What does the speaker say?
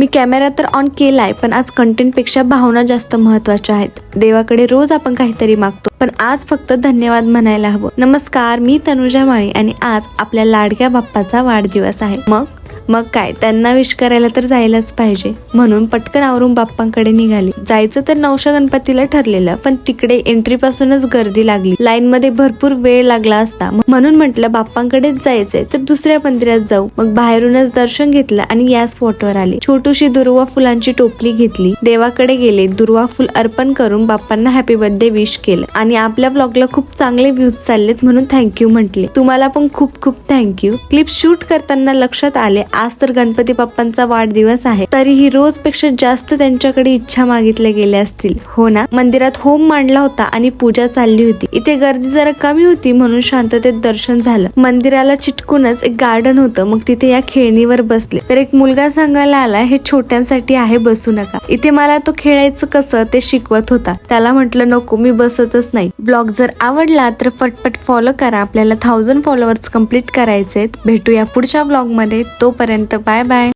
मी camera तर on केलाय, पण आज कंटेंट पेक्षा भावना जास्त महत्वाच्या आहेत. देवाकडे रोज आपण काहीतरी मागतो, पण आज फक्त धन्यवाद म्हणायला हवं. नमस्कार, मी तनुजा माळी आणि आज आपल्या लाडक्या बाप्पाचा वाढदिवस आहे. मग काय, त्यांना विश करायला तर जायलाच पाहिजे. म्हणून पटकन आवरून बाप्पांकडे निघाली. जायचं तर नवशा गणपतीला ठरलेलं, पण तिकडे एंट्री पासूनच गर्दी लागली. लाईन मध्ये भरपूर वेळ लागला असता. म्हणून म्हटलं बाप्पांकडेच जायचंय तर दुसऱ्या मंदिरात जाऊ. मग बाहेरूनच दर्शन घेतलं आणि या स्पॉटवर आले. छोटीशी दुर्वा फुलांची टोपली घेतली, देवाकडे गेले, दुर्वा फुल अर्पण करून बाप्पांना हॅपी बर्थडे विश केलं. आणि आपल्या ब्लॉगला खूप चांगले व्ह्यूज चाललेत म्हणून थँक्यू म्हटले. तुम्हाला पण खूप खूप थँक्यू. क्लिप शूट करताना लक्षात आले आज तर गणपती बाप्पांचा वाढदिवस आहे, तरीही रोज पेक्षा जास्त त्यांच्याकडे इच्छा मागितल्या गेल्या असतील, हो ना. मंदिरात होम मांडला होता आणि पूजा चालली होती. इथे गर्दी जरा कमी होती म्हणून शांततेत दर्शन झालं. मंदिराला चिटकूनच एक गार्डन होतं. मग तिथे या खेळणीवर बसले तर एक मुलगा सांगायला आला, हे छोट्यांसाठी आहे, बसू नका. इथे मला तो खेळायचं कसं ते शिकवत होता. त्याला म्हटलं नको, मी बसतच नाही. ब्लॉग जर आवडला तर पटपट फॉलो करा. आपल्याला 1000 फॉलोअर्स कंप्लीट करायचे. भेटूया पुढच्या ब्लॉग मध्ये. तोपर्यंत बाय बाय.